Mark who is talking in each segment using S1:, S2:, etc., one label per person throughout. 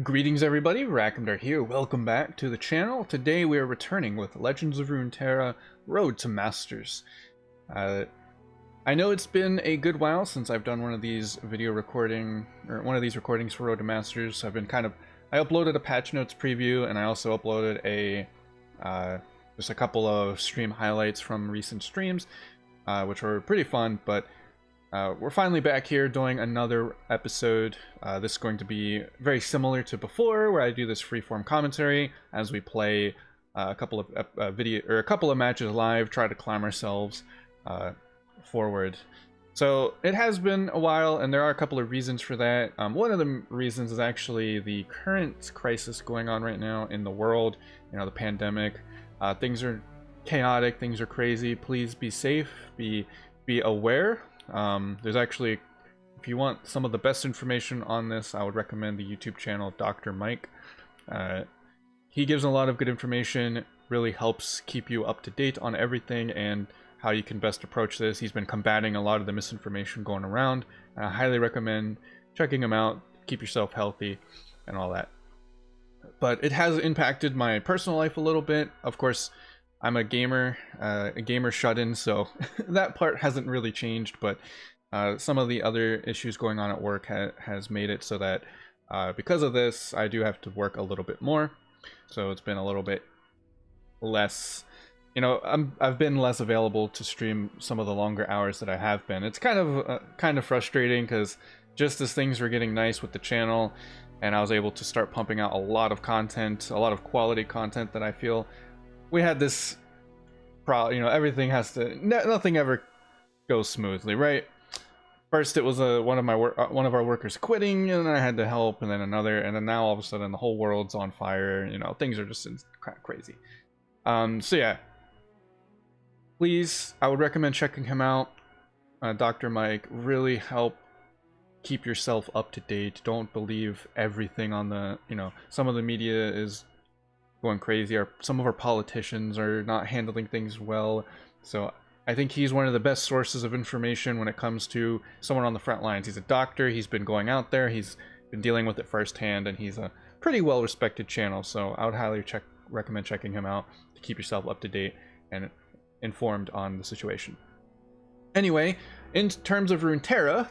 S1: Greetings everybody, Rackhamdar here, welcome back to the channel. Today we are returning with Legends of Runeterra Road to Masters. I know it's been a good while since I've done one of these recordings for Road to Masters. I uploaded a patch notes preview, and I also uploaded just a couple of stream highlights from recent streams, which were pretty fun, but we're finally back here doing another episode. This is going to be very similar to before, where I do this freeform commentary as we play a couple of matches live, try to climb ourselves forward. So it has been a while, and there are a couple of reasons for that. One of the reasons is actually the current crisis going on right now in the world. You know, the pandemic. Things are chaotic. Things are crazy. Please be safe. Be aware. There's actually, if you want some of the best information on this, I would recommend the YouTube channel Dr. Mike. He gives a lot of good information, really helps keep you up to date on everything and how you can best approach this. He's been combating a lot of the misinformation going around, and I highly recommend checking him out. Keep yourself healthy and all that. But it has impacted my personal life a little bit. Of course, I'm a gamer shut-in, so that part hasn't really changed, but some of the other issues going on at work has made it so that because of this, I do have to work a little bit more. So it's been a little bit less, you know, I've been less available to stream some of the longer hours that I have been. It's kind of frustrating, because just as things were getting nice with the channel, and I was able to start pumping out a lot of content, a lot of quality content that I feel, we had this everything has to, nothing ever goes smoothly, right? First it was one of our workers quitting, and then I had to help, and then another, and then now all of a sudden the whole world's on fire. You know, things are just kind of crazy. So yeah, please, I would recommend checking him out. Dr. Mike, really help keep yourself up to date. Don't believe everything on the, some of the media is going crazy, or some of our politicians are not handling things well. So I think he's one of the best sources of information when it comes to someone on the front lines. He's a doctor, he's been going out there, he's been dealing with it firsthand, and he's a pretty well respected channel. So I would highly recommend checking him out to keep yourself up to date and informed on the situation. Anyway, in terms of Runeterra,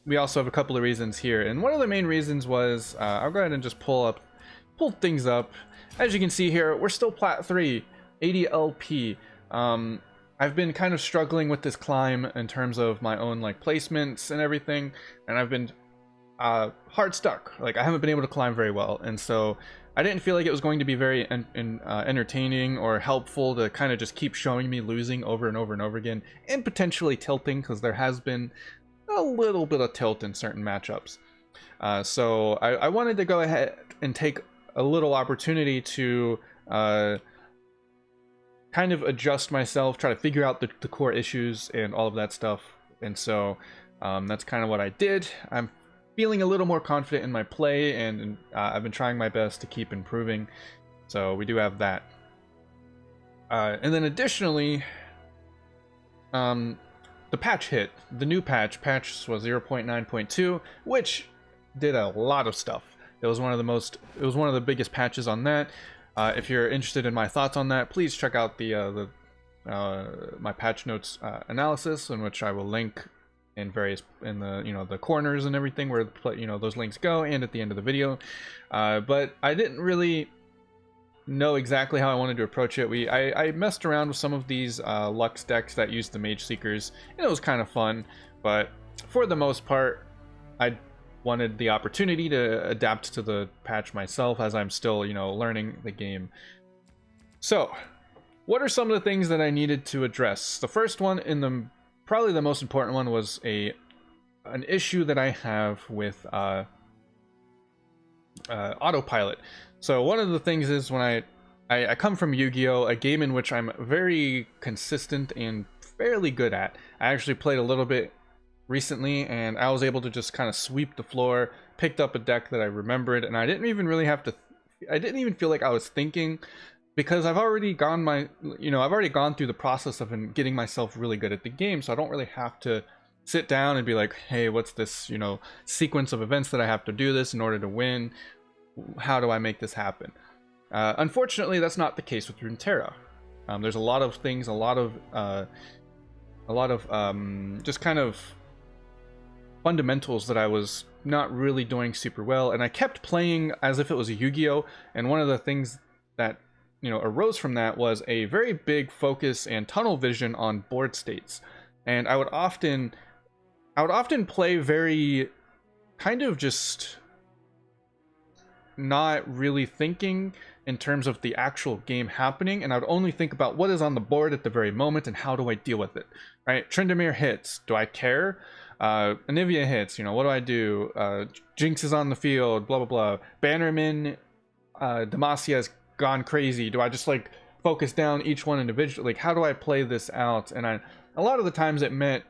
S1: we also have a couple of reasons here, and one of the main reasons was I'll go ahead and just pull things up. As you can see here, we're still Plat 3, 80 LP. I've been kind of struggling with this climb in terms of my own placements and everything, and I've been hard stuck. I haven't been able to climb very well, and so I didn't feel like it was going to be very entertaining or helpful to kind of just keep showing me losing over and over and over again, and potentially tilting, because there has been a little bit of tilt in certain matchups. So I wanted to go ahead and take a little opportunity to kind of adjust myself, try to figure out the core issues and all of that stuff. And so that's kind of what I did. I'm feeling a little more confident in my play, and I've been trying my best to keep improving. So we do have that. And then additionally, the patch hit. The new patch was 0.9.2, which did a lot of stuff. It was one of the biggest patches on that. If you're interested in my thoughts on that, please check out my patch notes analysis, in which I will link in the corners and everything where those links go, and at the end of the video. But I didn't really know exactly how I wanted to approach it. I messed around with some of these Lux decks that use the Mage Seekers, and it was kind of fun. But for the most part, I wanted the opportunity to adapt to the patch myself, as I'm still, learning the game. So, what are some of the things that I needed to address? The first one, probably the most important one, was an issue that I have with autopilot. So one of the things is, when I come from Yu-Gi-Oh!, a game in which I'm very consistent and fairly good at. I actually played a little bit recently, and I was able to just kind of sweep the floor, picked up a deck that I remembered, and I didn't even really have to, I didn't even feel like I was thinking, because I've already gone through the process of getting myself really good at the game, so I don't really have to sit down and be like, hey, what's this, sequence of events that I have to do this in order to win. how do I make this happen? Unfortunately, that's not the case with Runeterra. There's a lot of things, a lot of just kind of fundamentals that I was not really doing super well, and I kept playing as if it was a Yu-Gi-Oh! And one of the things that arose from that was a very big focus and tunnel vision on board states. And I would often play very kind of just not really thinking in terms of the actual game happening, and I would only think about what is on the board at the very moment and how do I deal with it, right? Tryndamere hits, do I care? Anivia hits, what do I do? Jinx is on the field, blah blah blah. Bannerman, Demacia has gone crazy, do I just like focus down each one individually? Like, how do I play this out? And a lot of the times it meant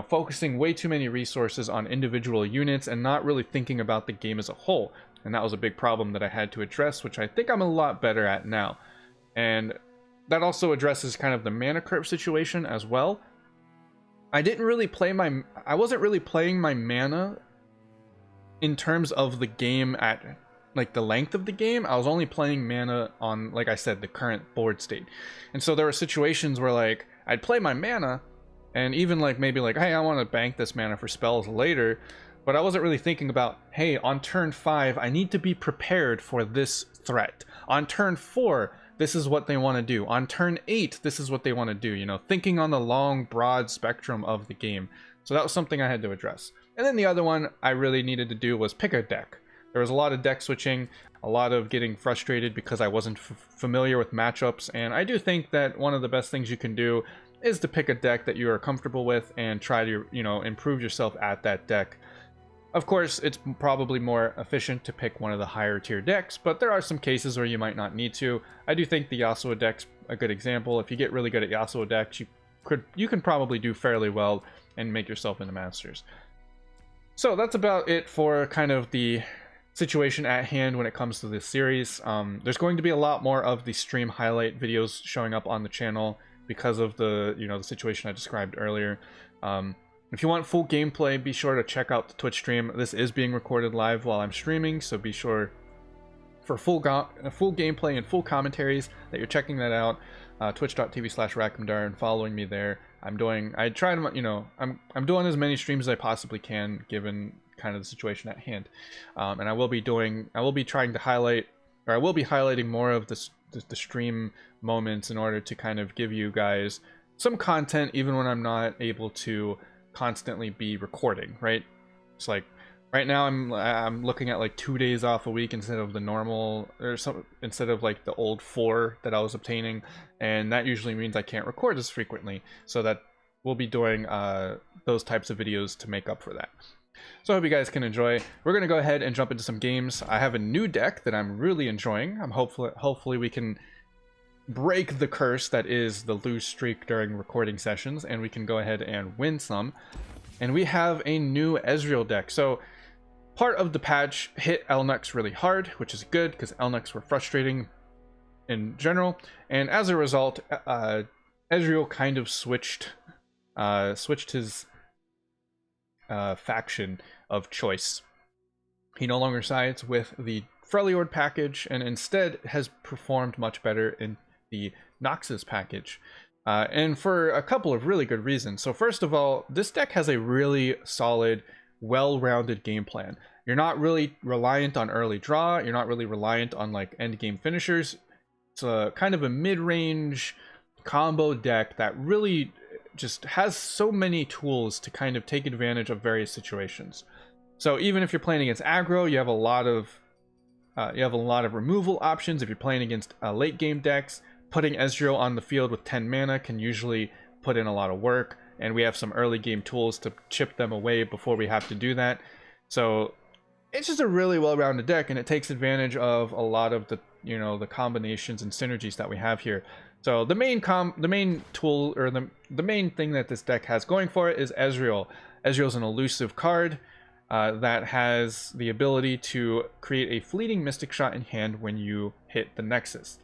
S1: focusing way too many resources on individual units and not really thinking about the game as a whole. And that was a big problem that I had to address, which I think I'm a lot better at now. And that also addresses kind of the mana curve situation as well. I wasn't really playing my mana in terms of the game at like the length of the game. I was only playing mana on, like I said, the current board state. And so there were situations where like I'd play my mana and even like maybe like, hey, I want to bank this mana for spells later. But I wasn't really thinking about, hey, on turn 5, I need to be prepared for this threat. On turn 4, this is what they want to do. On turn 8, this is what they want to do. Thinking on the long, broad spectrum of the game. So that was something I had to address. And then the other one I really needed to do was pick a deck. There was a lot of deck switching, a lot of getting frustrated because I wasn't familiar with matchups. And I do think that one of the best things you can do is to pick a deck that you are comfortable with and try to, improve yourself at that deck. Of course, it's probably more efficient to pick one of the higher tier decks, but there are some cases where you might not need to. I do think the Yasuo deck's a good example. If you get really good at Yasuo decks, you can probably do fairly well and make yourself into Masters. So that's about it for kind of the situation at hand when it comes to this series. There's going to be a lot more of the stream highlight videos showing up on the channel because of the the situation I described earlier. If you want full gameplay, be sure to check out the Twitch stream. This is being recorded live while I'm streaming, so be sure for full gameplay and full commentaries that you're checking that out. Twitch.tv/Rakamdar and following me there. I'm doing as many streams as I possibly can given kind of the situation at hand. And I will be highlighting more of the stream moments in order to kind of give you guys some content even when I'm not able to constantly be recording, right? It's like right now I'm looking at like 2 days off a week instead of the normal, instead of like the old 4 that I was obtaining, and that usually means I can't record as frequently, so that we'll be doing those types of videos to make up for that. So I hope you guys can enjoy. We're gonna go ahead and jump into some games. I have a new deck that I'm really enjoying. Hopefully we can break the curse that is the lose streak during recording sessions, and we can go ahead and win some. And we have a new Ezreal deck. So part of the patch hit Elnuks really hard, which is good because Elnuks were frustrating in general, and as a result Ezreal kind of switched his faction of choice. He no longer sides with the Freljord package and instead has performed much better in the Noxus package, and for a couple of really good reasons. So first of all, this deck has a really solid, well-rounded game plan. You're not really reliant on early draw, you're not really reliant on like end game finishers. It's a kind of a mid-range combo deck that really just has so many tools to kind of take advantage of various situations. So even if you're playing against aggro, you have a lot of removal options. If you're playing against late game decks, putting Ezreal on the field with 10 mana can usually put in a lot of work, and we have some early game tools to chip them away before we have to do that. So it's just a really well-rounded deck, and it takes advantage of a lot of the the combinations and synergies that we have here. So the main tool, or the main thing that this deck has going for it is Ezreal. Ezreal's an elusive card that has the ability to create a fleeting Mystic Shot in hand when you hit the Nexus.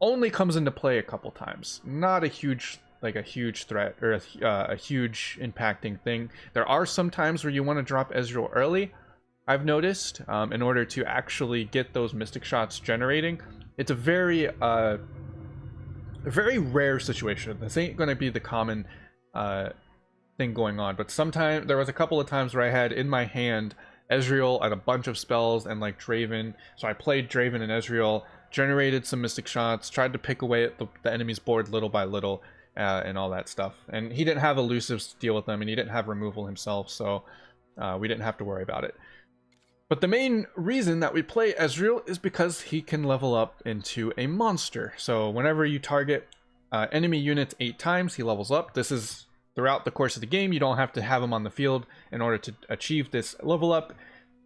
S1: Only comes into play a couple times, not a huge threat or a huge impacting thing. There are some times where you want to drop Ezreal early, I've noticed, in order to actually get those mystic shots generating. It's a very rare situation. This ain't going to be the common thing going on, but sometimes there was a couple of times where I had in my hand Ezreal and a bunch of spells and like Draven, so I played Draven and Ezreal, generated some mystic shots, tried to pick away at the enemy's board little by little, and all that stuff. And he didn't have elusives to deal with them, and he didn't have removal himself, so we didn't have to worry about it. But the main reason that we play Ezreal is because he can level up into a monster. So whenever you target enemy units 8 times, he levels up. This is throughout the course of the game. You don't have to have him on the field in order to achieve this level up.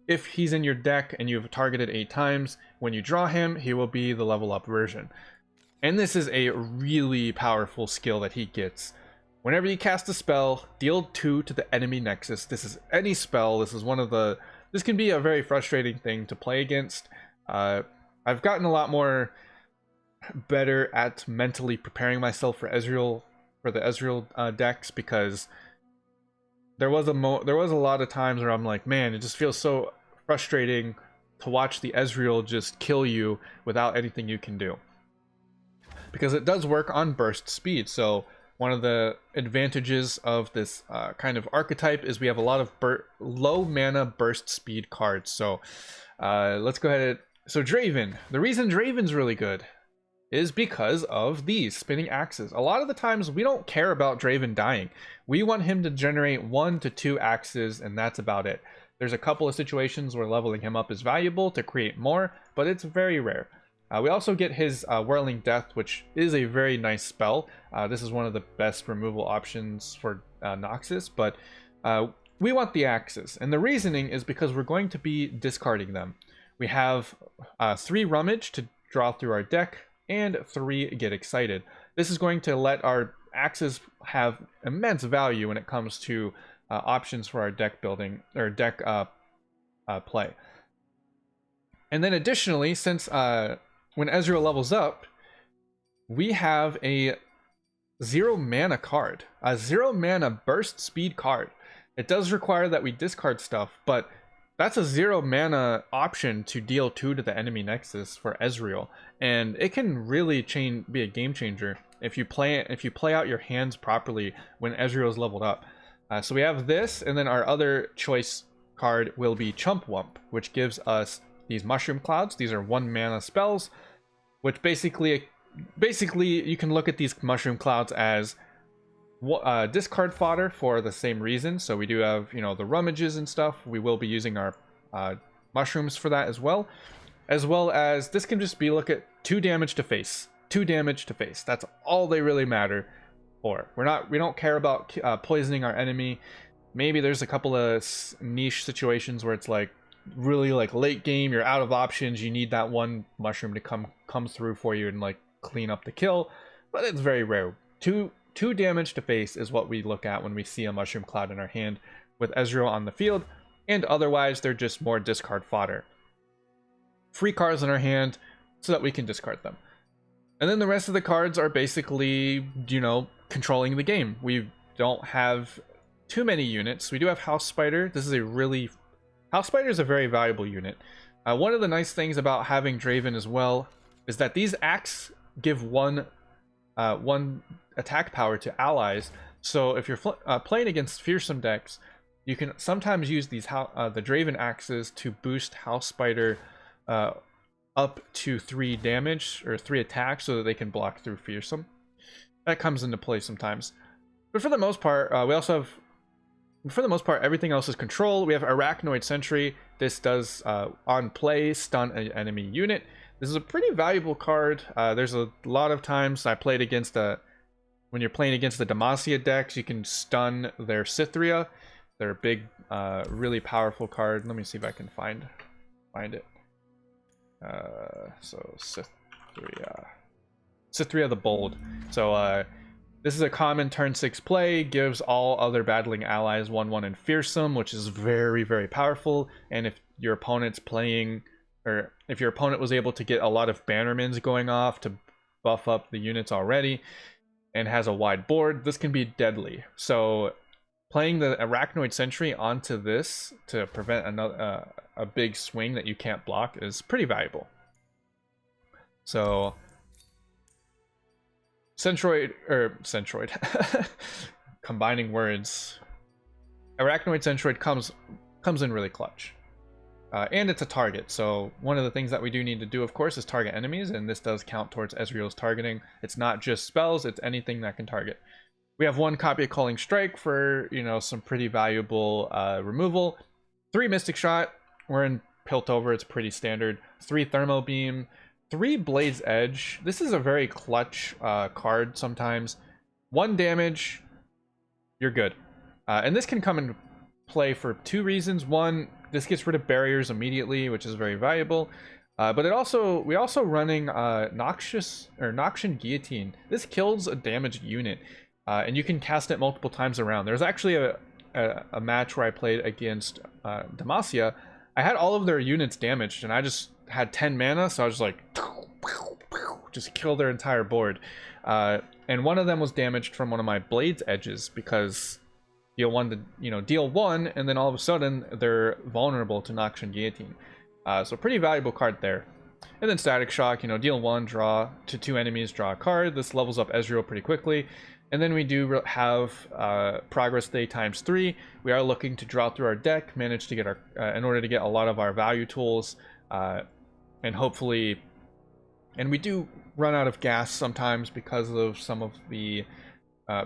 S1: If he's in your deck and you've targeted 8 times, when you draw him, he will be the level up version. And this is a really powerful skill that he gets. Whenever you cast a spell, deal 2 to the enemy nexus. This is any spell. This can be a very frustrating thing to play against. I've gotten a lot more better at mentally preparing myself for Ezreal, for the Ezreal decks, because there was a lot of times where I'm like, man, it just feels so frustrating to watch the Ezreal just kill you without anything you can do. Because it does work on burst speed, so one of the advantages of this kind of archetype is we have a lot of low mana burst speed cards. So let's go ahead. So Draven, the reason Draven's really good is because of these spinning axes. A lot of the times we don't care about Draven dying. We want him to generate 1 to 2 axes, and that's about it. There's a couple of situations where leveling him up is valuable to create more, but it's very rare. We also get his Whirling Death, which is a very nice spell. This is one of the best removal options for Noxus, but we want the axes. And the reasoning is because we're going to be discarding them. We have 3 Rummage to draw through our deck, and 3 Get Excited. This is going to let our axes have immense value when it comes to options for our deck building, or deck play. And then additionally, since when Ezreal levels up, we have a 0 mana card, a 0 mana burst speed card. It does require that we discard stuff, but that's a 0 mana option to deal 2 to the enemy nexus for Ezreal, and it can really be a game changer if you play out your hands properly when Ezreal is leveled up. So we have this, and then our other choice card will be Chump Wump, which gives us these Mushroom Clouds. These are 1 mana spells, which basically you can look at these Mushroom Clouds as discard fodder for the same reason. So we do have, the rummages and stuff. We will be using our mushrooms for that as well as this can just be, look at 2 damage to face. 2 damage to face. That's all they really matter for. We don't care about poisoning our enemy. Maybe there's a couple of niche situations where it's like really like late game, you're out of options, you need that one mushroom to come through for you and like clean up the kill, but it's very rare. 2 damage to face is what we look at when we see a mushroom cloud in our hand with Ezreal on the field, and otherwise they're just more discard fodder. Free cards in our hand so that we can discard them. And then the rest of the cards are basically, controlling the game. We don't have too many units. We do have House Spider. House Spider is a very valuable unit. One of the nice things about having Draven as well is that these acts give one attack power to allies. So if you're playing against fearsome decks, you can sometimes use these the Draven axes to boost House Spider up to 3 damage or 3 attacks, so that they can block through fearsome. That comes into play sometimes. But for the most part, everything else is control. We have Arachnoid Sentry. This does, on play, stun an enemy unit. This is a pretty valuable card. There's a lot of times I played against when you're playing against the Demacia decks, you can stun their Cythria. They're a big, really powerful card. Let me see if I can find it. So Cythria the Bold. So this is a common turn 6 play, gives all other battling allies 1/1 and fearsome, which is very, very powerful. And if your opponent's playing, or if your opponent was able to get a lot of Bannermans going off to buff up the units already and has a wide board, this can be deadly. So playing the Arachnoid Sentry onto this to prevent another a big swing that you can't block is pretty valuable. So Centroid, combining words. Arachnoid Centroid comes in really clutch. And it's a target, so one of the things that we do need to do, of course, is target enemies, and this does count towards Ezreal's targeting. It's not just spells, it's anything that can target. We have 1 copy of Calling Strike for, you know, some pretty valuable removal. 3 Mystic Shot, we're in Piltover, it's pretty standard. 3 Thermo Beam, 3 Blade's Edge. This is a very clutch card sometimes. 1 damage, you're good. And this can come into play for 2 reasons. 1, this gets rid of barriers immediately, which is very valuable. But we also running Noxian Guillotine. This kills a damaged unit, and you can cast it multiple times around. There's actually a match where I played against Demacia. I had all of their units damaged, and I just had 10 mana, so I was like, just kill their entire board. And one of them was damaged from one of my Blade's Edges because deal 1 to, you know, deal 1, and then all of a sudden they're vulnerable to Noxian Guillotine. So pretty valuable card there. And then Static Shock, you know, deal 1, draw to 2 enemies, draw a card. This levels up Ezreal pretty quickly. And then we do have Progress Day ×3. We are looking to draw through our deck, manage to get our, in order to get a lot of our value tools, and hopefully, and we do run out of gas sometimes because of some of the,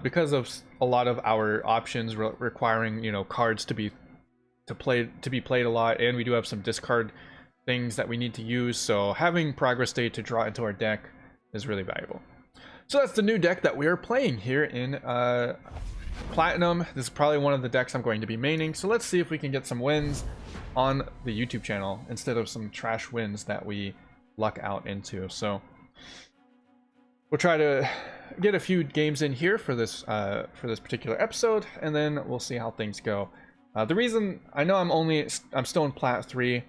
S1: because of a lot of our options requiring, you know, cards to be played a lot, and we do have some discard things that we need to use. So having Progress Day to draw into our deck is really valuable. So that's the new deck that we are playing here in Platinum. This is probably one of the decks I'm going to be maining. So let's see if we can get some wins on the YouTube channel instead of some trash wins that we luck out into. So we'll try to get a few games in here for this particular episode, and then we'll see how things go. The reason I know I'm still in Plat 3,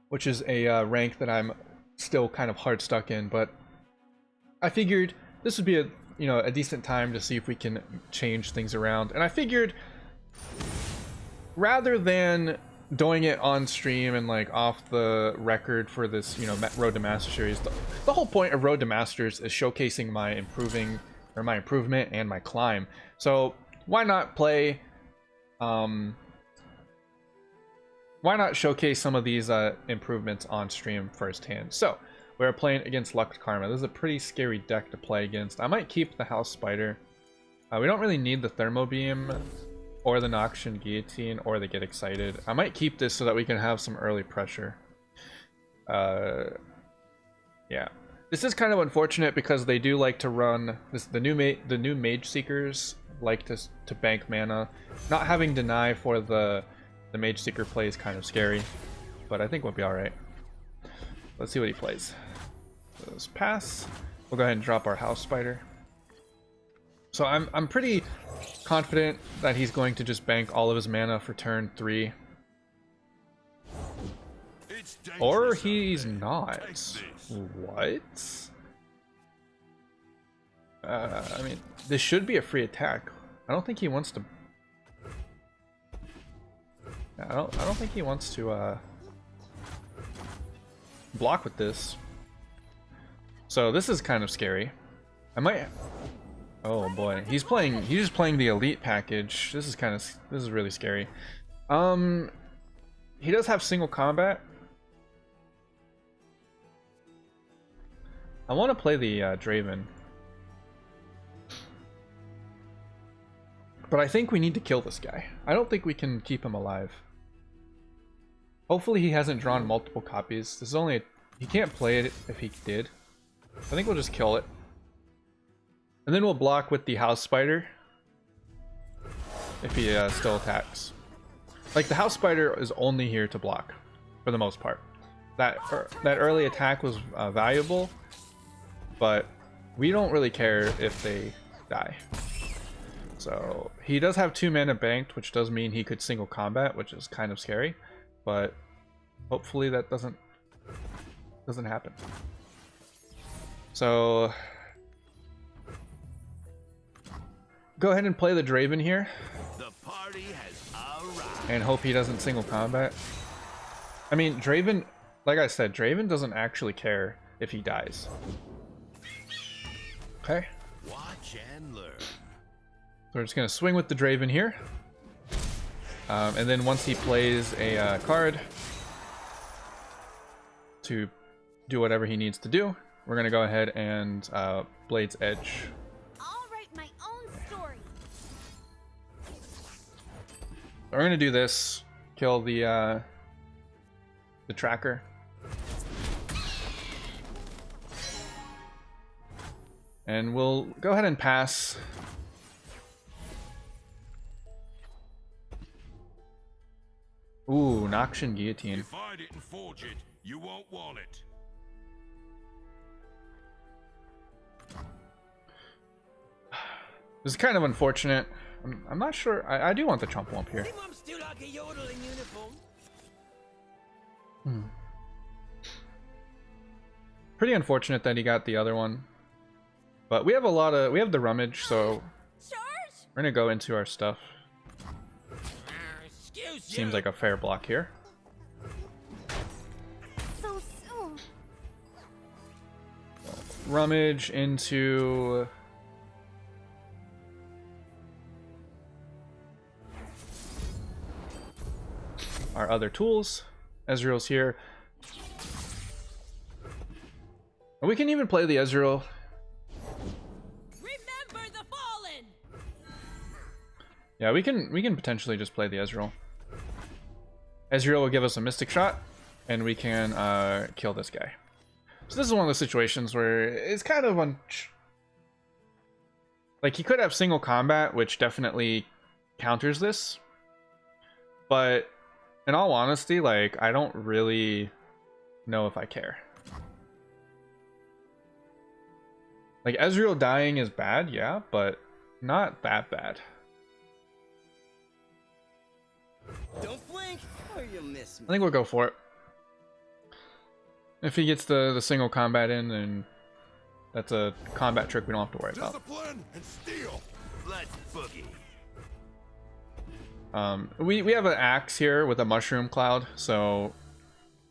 S1: which is a rank that I'm still kind of hard stuck in, but I figured this would be a decent time to see if we can change things around. And I figured rather than doing it on stream and like off the record for this, you know, Road to Master series, the whole point of Road to Masters is showcasing my improvement and my climb. So why not play, why not showcase some of these improvements on stream firsthand? So we're playing against Lux Karma. This is a pretty scary deck to play against. I might keep the House Spider. We don't really need the Thermo Beam or the Noxian Guillotine or the Get Excited. I might keep this so that we can have some early pressure. Yeah, this is kind of unfortunate because they do like to run this. The new Mage Seekers like to bank mana. Not having deny for the Mage Seeker play is kind of scary, but I think we'll be all right. Let's see what he plays. So let's pass. We'll go ahead and drop our House Spider. So I'm pretty confident that he's going to just bank all of his mana for turn 3. Or he's not. What? I mean, this should be a free attack. I don't think he wants to. I don't think he wants to block with this. So this is kind of scary. I might. Oh boy, he's just playing the elite package. This is really scary. He does have single combat. I want to play the Draven, but I think we need to kill this guy. I don't think we can keep him alive. Hopefully he hasn't drawn multiple copies. This is only he can't play it if he did. I think we'll just kill it. And then we'll block with the House Spider if he still attacks. Like, the House Spider is only here to block for the most part. That early attack was valuable, but we don't really care if they die. So he does have 2 mana banked, which does mean he could single combat, which is kind of scary, but hopefully that doesn't happen. So go ahead and play the Draven here.
S2: The party has arrived.
S1: And hope he doesn't single combat. I mean, Draven, like I said, Draven doesn't actually care if he dies. Okay.
S2: Watch and learn.
S1: So we're just going to swing with the Draven here. And then once he plays a card to do whatever he needs to do, we're going to go ahead and Blade's Edge.
S3: I'll write my own story.
S1: We're going to do this, kill the tracker. And we'll go ahead and pass. Ooh, Noxian Guillotine.
S2: If I didn't forge it, you won't want it.
S1: This is kind of unfortunate. I'm not sure. I do want the Chomp Womp here. Pretty unfortunate that he got the other one. But we have we have the Rummage, so we're gonna go into our stuff. Seems like a fair block here.
S3: So soon.
S1: Rummage into our other tools. Ezreal's here. And we can even play the Ezreal.
S3: Remember the fallen.
S1: Yeah, we can potentially just play the Ezreal. Ezreal will give us a Mystic Shot, and we can kill this guy. So this is one of the situations where it's kind of like he could have single combat, which definitely counters this. But in all honesty, like I don't really know if I care. Like Ezreal dying is bad, yeah, but not that bad.
S4: Don't blink or you'll miss me.
S1: I think we'll go for it. If he gets the single combat in, then that's a combat trick we don't have to worry about.
S2: Discipline and steel. Let's boogie.
S1: We have an axe here with a mushroom cloud, so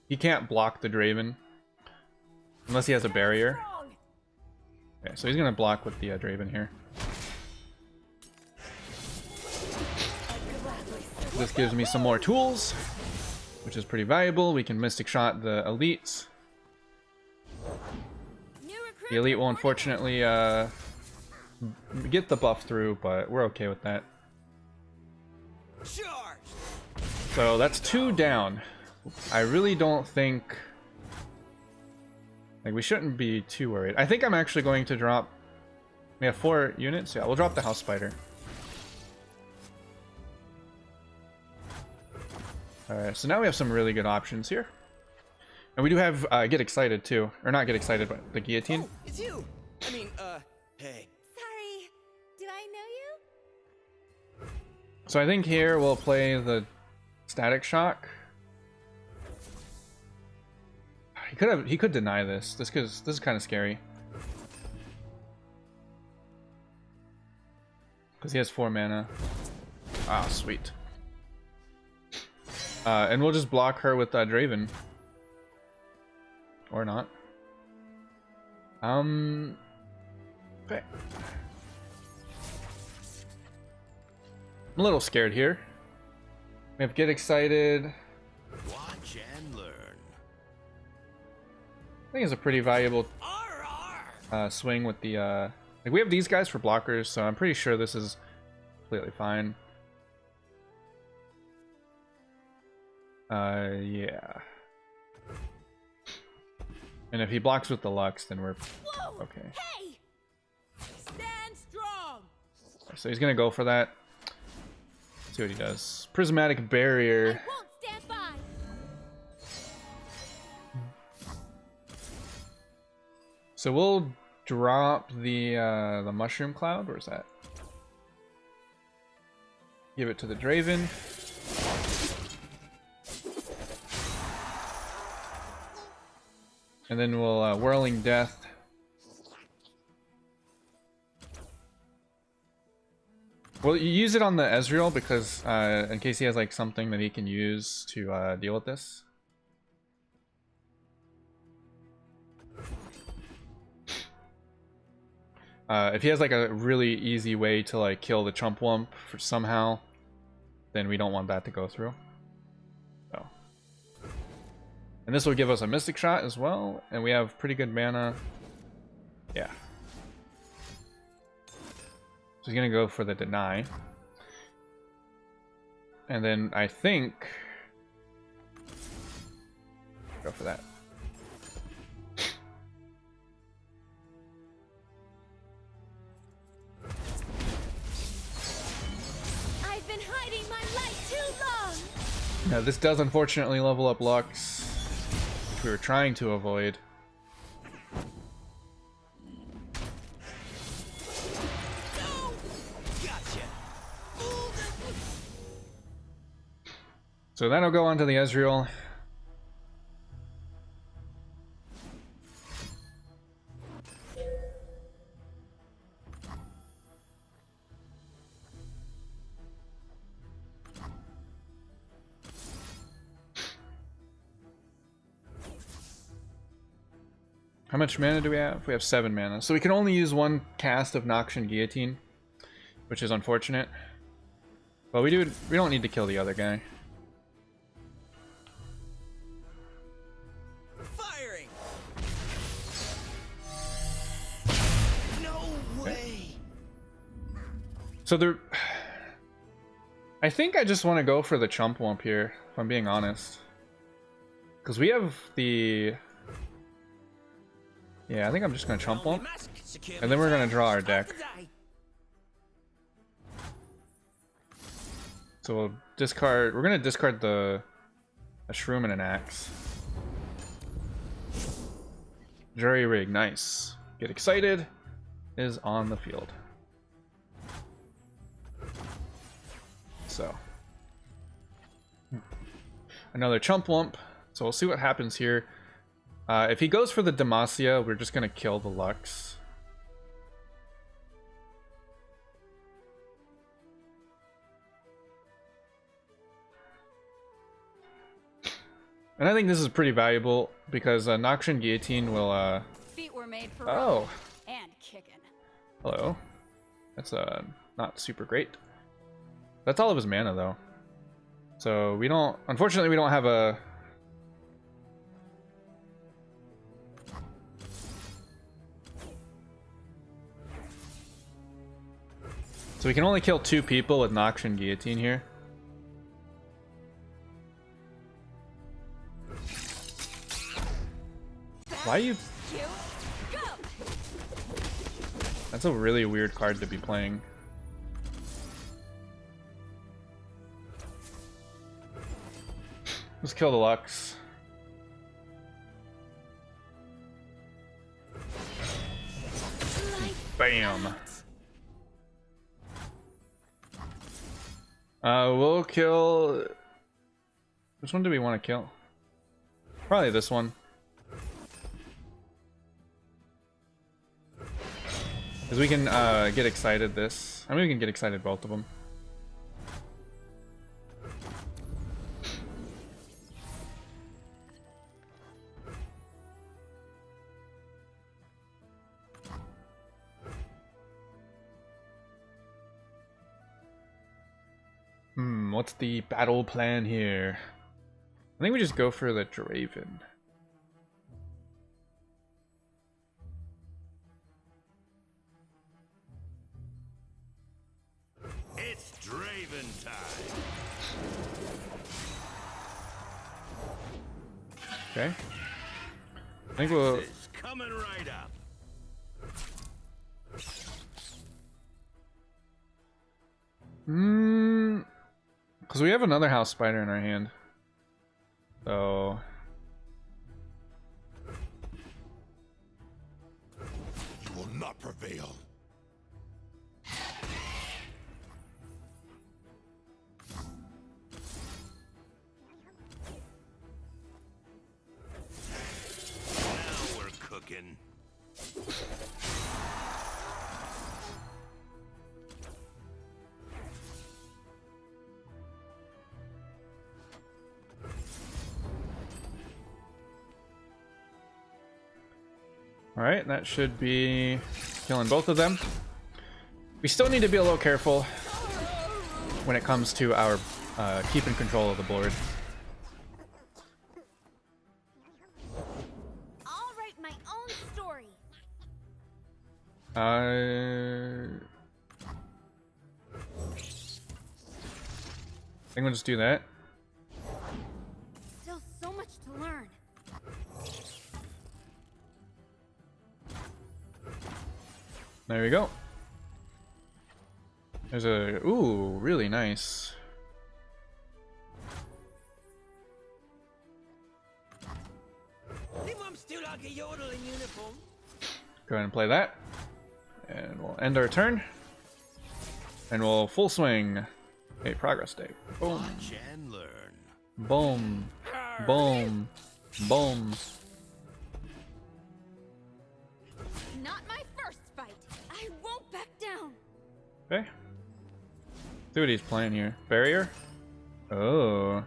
S1: he can't block the Draven unless he has a barrier. Okay, so he's gonna block with the Draven here. This gives me some more tools, which is pretty valuable. We can Mystic Shot the elites. The elite will unfortunately get the buff through, but we're okay with that. So that's 2 down. I really don't think... Like, we shouldn't be too worried. I think I'm actually going to drop... We have 4 units? Yeah, we'll drop the House Spider. Alright, so now we have some really good options here. And we do have Get Excited too. Or not Get Excited, but the Guillotine.
S4: Oh, it's you. I mean, hey.
S3: Sorry. Do I know you?
S1: So I think here we'll play the Static Shock. He could deny this. This is kind of scary. Because he has 4 mana. Ah, sweet. And we'll just block her with Draven. Or not. Okay. I'm a little scared here. We have Get Excited.
S2: Watch and learn.
S1: I think it's a pretty valuable swing with the like we have these guys for blockers, so I'm pretty sure this is completely fine. Yeah. And if he blocks with the Lux, then we're okay.
S3: Hey! Stand strong.
S1: So he's gonna go for that. Let's see what he does. Prismatic Barrier.
S3: I won't stand by.
S1: So we'll drop the Mushroom Cloud. Where's that? Give it to the Draven. And then we'll Whirling Death. Well, you use it on the Ezreal because in case he has like something that he can use to deal with this. If he has like a really easy way to like kill the Chump Wump for somehow, then we don't want that to go through. So. And this will give us a Mystic Shot as well, and we have pretty good mana. Yeah. So he's gonna go for the deny. And then I think go for that.
S3: I've been hiding my light too long.
S1: Now this does unfortunately level up Lux, which we were trying to avoid. So that'll go onto the Ezreal. How much mana do we have? We have 7 mana. So we can only use one cast of Noxian Guillotine, which is unfortunate. But we don't need to kill the other guy.
S4: Firing. No way.
S1: So there, I think I just want to go for the Chump Wump here, if I'm being honest. Because we have the... Yeah, I think I'm just going to Chump Wump. And then we're going to draw our deck. So we'll discard... We're going to discard a Shroom and an Axe. Jury Rig, nice. Get excited. Is on the field. So. Another Chump Wump. So we'll see what happens here. If he goes for the Demacia, we're just going to kill the Lux. And I think this is pretty valuable because Noxian Guillotine will...
S3: Feet were made for
S1: Oh,
S3: and kicking.
S1: hello. That's not super great. That's all of his mana though. So we don't... Unfortunately, we don't have a... So we can only kill 2 people with Noxian Guillotine here. Why you...
S3: Cute. Go.
S1: That's a really weird card to be playing. Let's kill the Lux. Bam. We'll kill... Which one do we want to kill? Probably this one. Because we can get excited this. I mean, we can get excited both of them. What's the battle plan here? I think we just go for the Draven.
S2: It's Draven time.
S1: Okay. I think we'll...
S2: It's coming right up.
S1: Because we have another House Spider in our hand. So...
S2: You will not prevail. Now we're cooking.
S1: Alright, that should be killing both of them. We still need to be a little careful when it comes to our keeping control of the board.
S3: I'll write my own story.
S1: I think we'll just do that.
S3: Still so much to learn.
S1: There we go. There's a ooh, really nice. Go ahead and play that. And we'll end our turn. And we'll full swing a progress day. Boom.
S2: Watch and learn.
S1: Boom. Boom. Boom.
S3: Not my first fight. I won't back down.
S1: Okay. See what he's playing here. Barrier? Oh.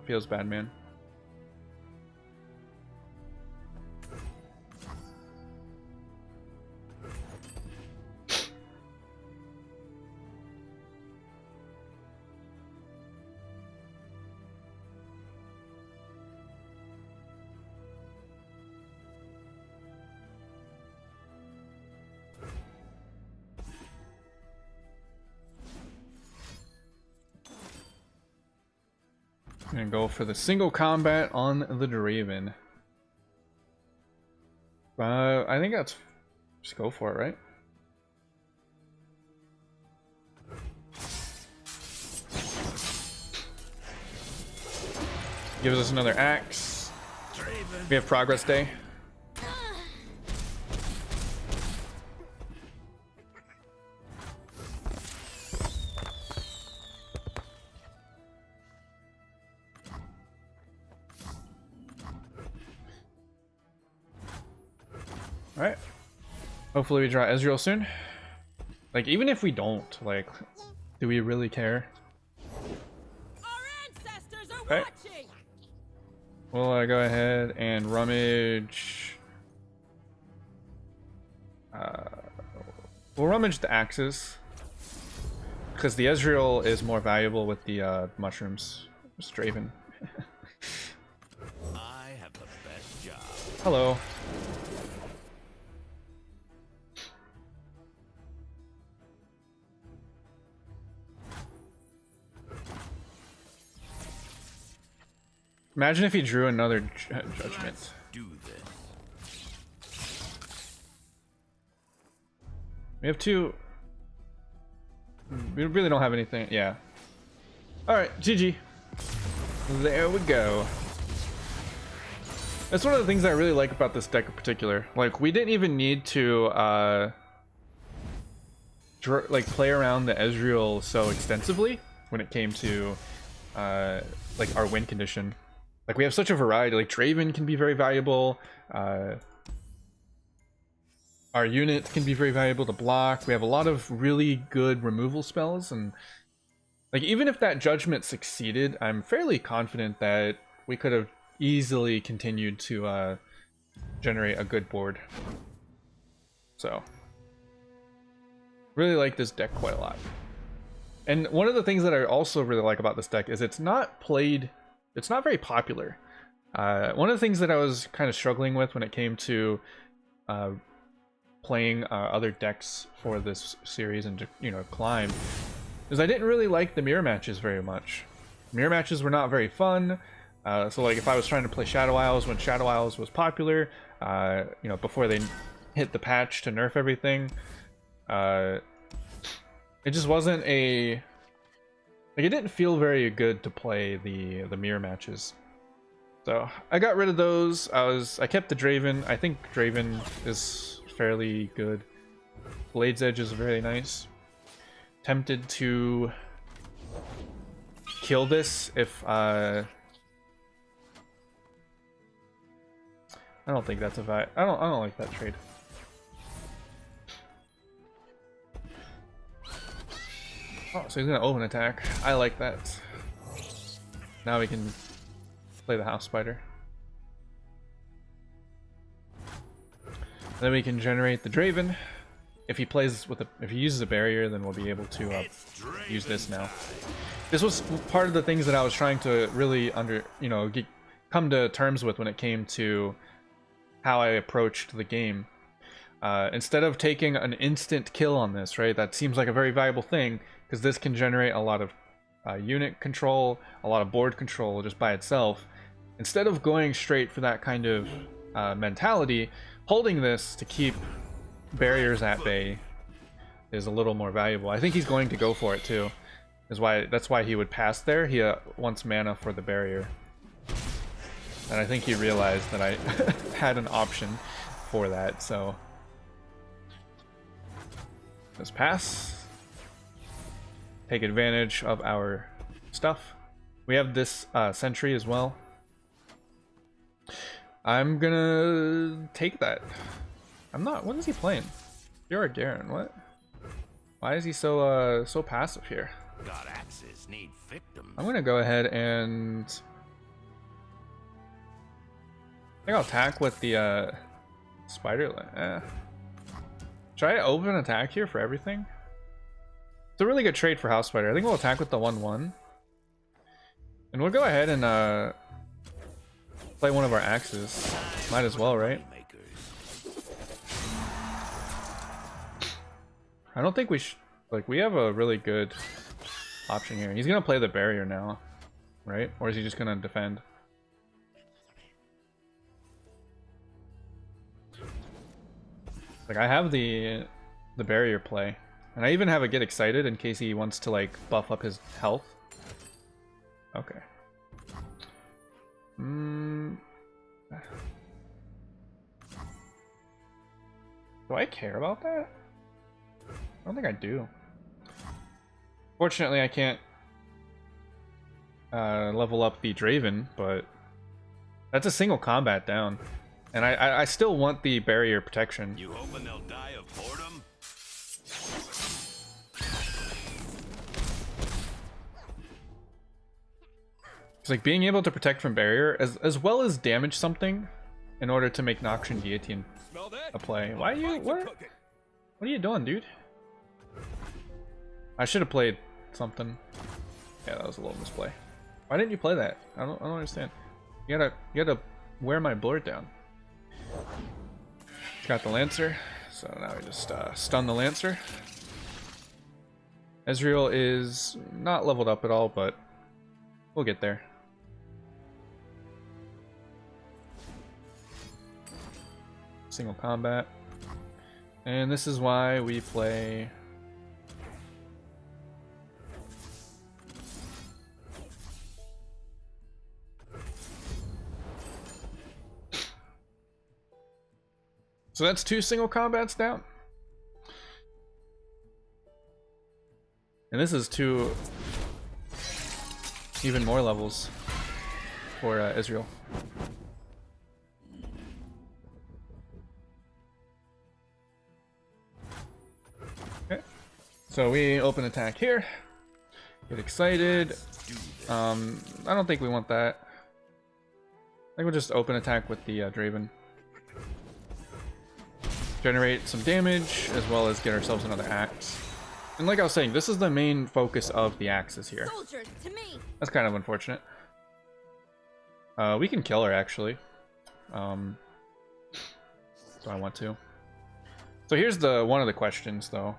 S1: Feels bad, man. Gonna go for the single combat on the Draven. I think that's just go for it, right? Gives us another axe. We have progress day. Alright. Hopefully we draw Ezreal soon. Like, even if we don't, like, do we really care?
S3: Our ancestors are
S1: Okay.
S3: watching.
S1: We'll go ahead and rummage. We'll rummage the axes. Because the Ezreal is more valuable with the mushrooms. Draven.
S2: I have the best job.
S1: Hello. Imagine if he drew another judgment.
S2: Let's do this.
S1: We have two. We really don't have anything. Yeah. Alright, GG. There we go. That's one of the things I really like about this deck in particular. Like, we didn't even need to like play around the Ezreal so extensively when it came to like our win condition. Like, we have such a variety. Like, Draven can be very valuable. Our unit can be very valuable to block. We have a lot of really good removal spells, and like, even if that judgment succeeded, I'm fairly confident that we could have easily continued to generate a good board. So, really like this deck quite a lot. And one of the things that I also really like about this deck is it's not very popular. One of the things that I was kind of struggling with when it came to playing other decks for this series and to, you know, climb, is I didn't really like the mirror matches very much. Mirror matches were not very fun. So like, if I was trying to play Shadow Isles when Shadow Isles was popular, you know, before they hit the patch to nerf everything, it just wasn't a, like, it didn't feel very good to play the mirror matches. So I got rid of those. I kept the Draven. I think Draven is fairly good. Blade's Edge is very nice. Tempted to kill this if I don't think that's a vibe. I don't like that trade. Oh, so he's gonna open attack. I like that. Now we can play the House Spider. Then we can generate the Draven. If he plays with if he uses a barrier, then we'll be able to use this now. This was part of the things that I was trying to really come to terms with when it came to how I approached the game. Instead of taking an instant kill on this, right? That seems like a very valuable thing because this can generate a lot of unit control, a lot of board control just by itself. Instead of going straight for that kind of mentality, holding this to keep barriers at bay is a little more valuable. I think he's going to go for it too. That's why he would pass there. He wants mana for the barrier. And I think he realized that I had an option for that, so let's pass. Take advantage of our stuff. We have this sentry as well. I'm gonna take that. I'm not. What is he playing? You're a Garen. What? Why is he so passive here?
S2: God axes need victims.
S1: I'm gonna go ahead and I think I'll attack with the spider. Should I open attack here for everything? It's a really good trade for House Spider. I think we'll attack with the 1/1, and we'll go ahead and play one of our axes. Might as well, right? I don't think we should. Like, we have a really good option here. He's gonna play the barrier now, right? Or is he just gonna defend? Like, I have the barrier play, and I even have a get excited in case he wants to like buff up his health. Okay. Do I care about that? I don't think I do. Fortunately, I can't level up the Draven, but that's a single combat down. And I still want the barrier protection.
S2: You hoping they'll die of boredom?
S1: It's like being able to protect from barrier as well as damage something in order to make Noxian Guillotine a play. Why are you what are you doing, dude? I should have played something. Yeah, that was a little misplay. Why didn't you play that? I don't understand. You gotta wear my board down. Got the Lancer, so now we just stun the Lancer. Ezreal is not leveled up at all, but we'll get there. Single combat. And this is why we play so that's 2 single combats down. And this is 2 even more levels for Israel. Okay, so we open attack here. Get excited. I don't think we want that. I think we'll just open attack with the Draven. Generate some damage, as well as get ourselves another axe. And like I was saying, this is the main focus of the axes here.
S3: Soldiers, to me.
S1: That's kind of unfortunate. We can kill her, actually. So I want to. So here's one of the questions, though.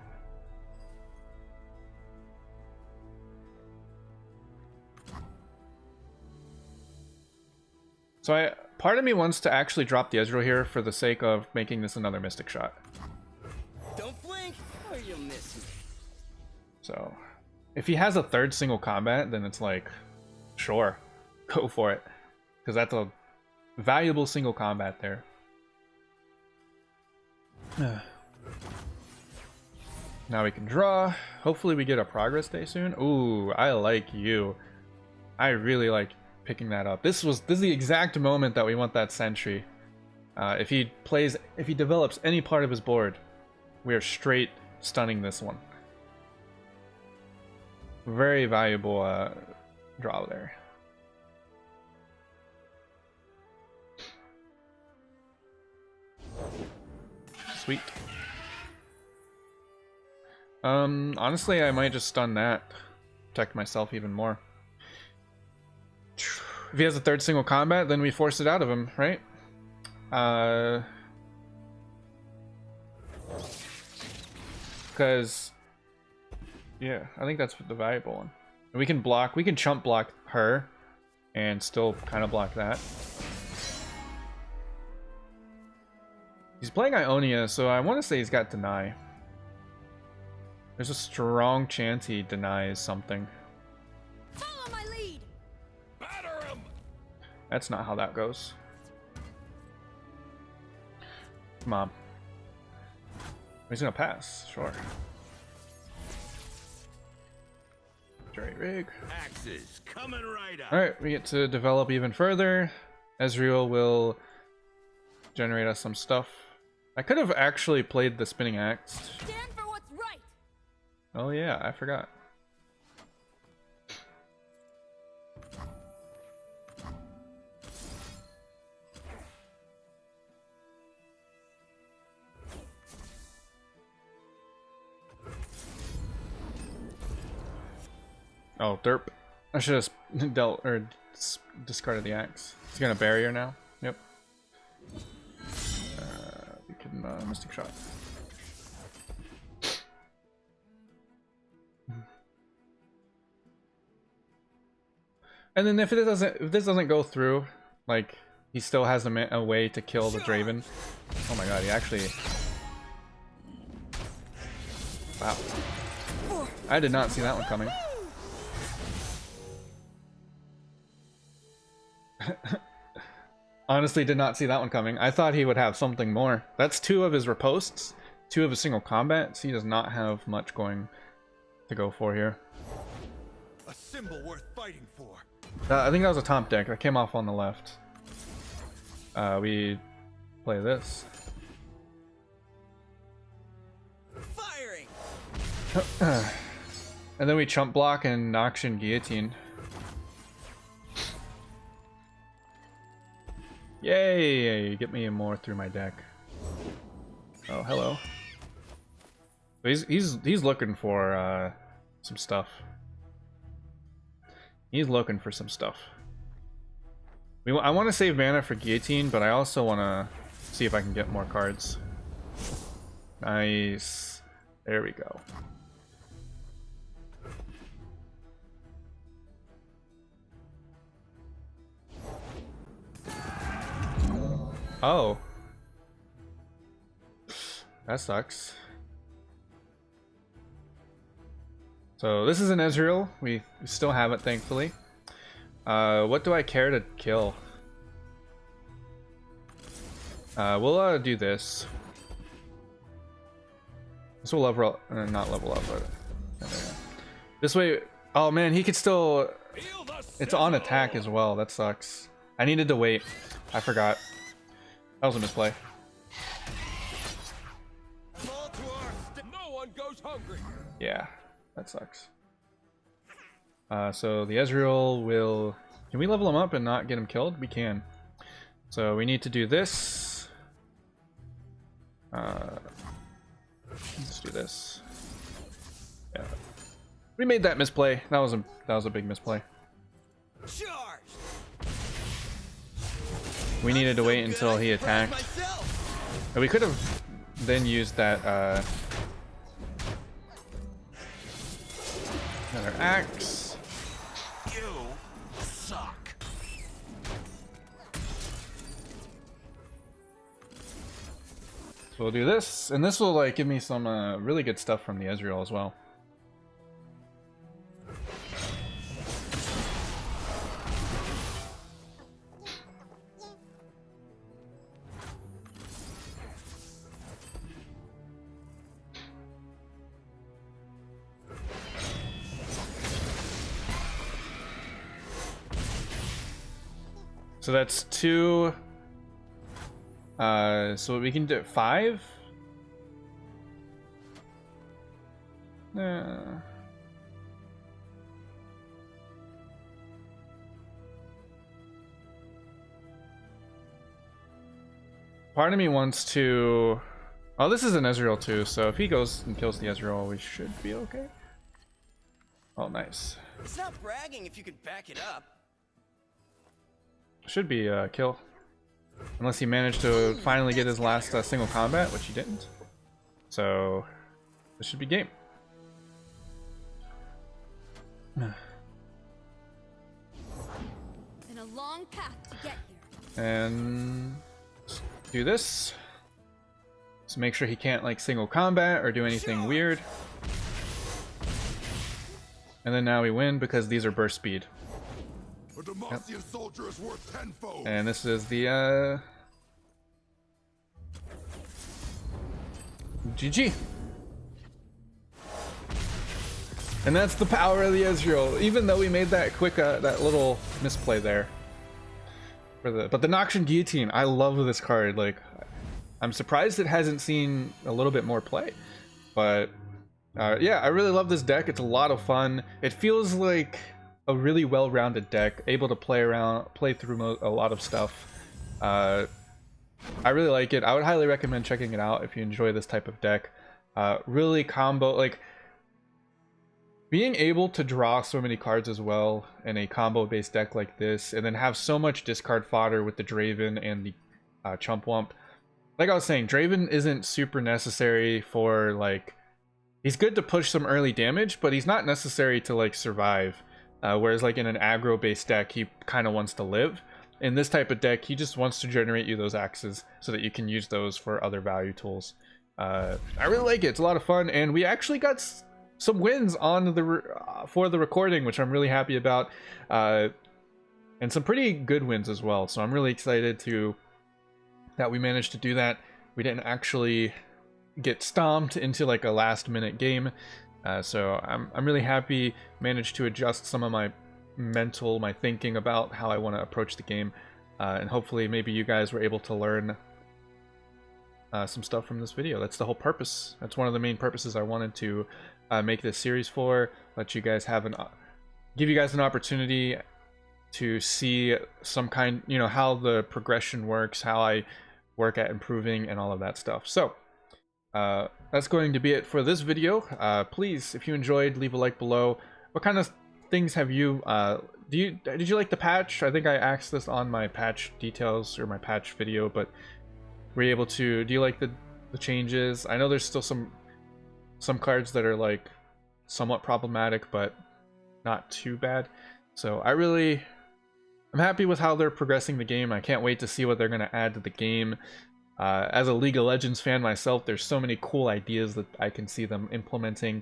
S1: So part of me wants to actually drop the Ezreal here for the sake of making this another Mystic Shot.
S4: Don't blink or you'll miss me.
S1: So if he has a 3rd single combat, then it's like, sure, go for it. Because that's a valuable single combat there. Now we can draw. Hopefully we get a progress day soon. Ooh, I like you. I really like picking that up. This is the exact moment that we want that sentry. If he develops any part of his board, we are straight stunning this one. Very valuable draw there. Sweet. Honestly, I might just stun that. Protect myself even more. If he has a third single combat, then we force it out of him, right? Because, yeah, I think that's the valuable one. We can block, we can chump block her and still kind of block that. He's playing Ionia, so I want to say he's got deny. There's a strong chance he denies something.
S3: Follow my lead.
S2: Batter him!
S1: That's not how that goes. Come on. He's gonna pass, sure. Jerry rig.
S2: Axes coming right up.
S1: Alright, we get to develop even further. Ezreal will generate us some stuff. I could have actually played the spinning axe.
S3: Stand for what's right.
S1: Oh yeah, I forgot. Oh, derp. I should have dealt or discarded the axe. He's gonna barrier now. Yep. We can mystic shot. And then if this doesn't go through, like he still has a way to kill the Draven. Oh my god, he actually. Wow. I did not see that one coming. Honestly, did not see that one coming. I thought he would have something more. That's 2 of his riposts, 2 of his single combats. He does not have much going to go for here.
S2: A symbol worth fighting for.
S1: I think that was a top deck that came off on the left. We play this.
S4: Firing.
S1: And then we chump block and Noxian Guillotine. Yay! Get me more through my deck. Oh, hello. He's looking for some stuff. He's looking for some stuff. I want to save mana for Guillotine, but I also want to see if I can get more cards. Nice. There we go. Oh. That sucks. So this is an Ezreal. We still have it, thankfully. What do I care to kill? We'll do this. This will level up, not level up, but this way. Oh man, he could still. It's on attack as well. That sucks. I needed to wait. I forgot. That was a misplay.
S2: No one goes hungry.
S1: Yeah, that sucks. So the Ezreal will. Can we level him up and not get him killed? We can. So we need to do this. Let's do this. Yeah, we made that misplay. That was a big misplay.
S4: Charge.
S1: We needed to wait until he attacked. And we could have then used that another axe.
S2: You suck.
S1: So we'll do this, and this will like give me some really good stuff from the Ezreal as well. So that's 2. So we can do 5. Part of me wants to Oh, this is an Ezreal too, so if he goes and kills the Ezreal, we should be okay. Oh, nice.
S4: It's not bragging if you can back it up.
S1: Should be a kill. Unless he managed to finally get his last single combat, which he didn't. So, this should be game.
S3: Been a long path to get here.
S1: And let's do this. So make sure he can't like single combat or do anything weird. And then now we win because these are burst speed.
S2: A Demacian soldier is worth tenfold.
S1: And this is the GG. And that's the power of the Ezreal. Even though we made that quick that little misplay there. But the Noxian Guillotine, I love this card. Like, I'm surprised it hasn't seen a little bit more play. But yeah, I really love this deck. It's a lot of fun. It feels like a really well-rounded deck, able to play through a lot of stuff. I really like it. I would highly recommend checking it out if you enjoy this type of deck. Really combo, like being able to draw so many cards as well in a combo-based deck like this, and then have so much discard fodder with the Draven and the Chump Wump. Like I was saying, Draven isn't super necessary for like. He's good to push some early damage, but he's not necessary to like survive. Whereas like in an aggro-based deck, he kind of wants to live. In this type of deck, he just wants to generate you those axes so that you can use those for other value tools. I really like it. It's a lot of fun, and we actually got some wins on the for the recording, which I'm really happy about, and some pretty good wins as well. So I'm really excited that we managed to do that. We didn't actually get stomped into like a last-minute game. So I'm really happy. Managed to adjust some of my thinking about how I want to approach the game, and hopefully maybe you guys were able to learn some stuff from this video. That's the whole purpose. That's one of the main purposes I wanted to make this series for. Let you guys have give you guys an opportunity to see some kind, you know, how the progression works, how I work at improving, and all of that stuff. So that's going to be it for this video. Please, if you enjoyed, leave a like below. What kind of things have you did you like the patch? I think I asked this on my patch details or my patch video, but were you able to, do you like the changes? I know there's still some cards that are like somewhat problematic, but not too bad. So I'm happy with how they're progressing the game. I can't wait to see what they're going to add to the game. As a League of Legends fan myself, there's so many cool ideas that I can see them implementing.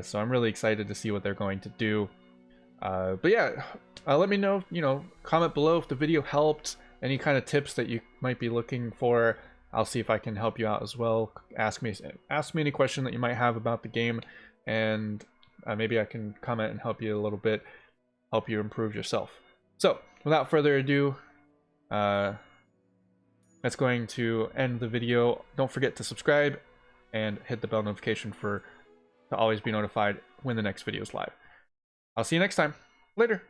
S1: So I'm really excited to see what they're going to do. But yeah, let me know, comment below if the video helped, any kind of tips that you might be looking for. I'll see if I can help you out as well. Ask me any question that you might have about the game, and maybe I can comment and help you a little bit, help you improve yourself. So without further ado, that's going to end the video. Don't forget to subscribe and hit the bell notification to always be notified when the next video is live. I'll see you next time. Later.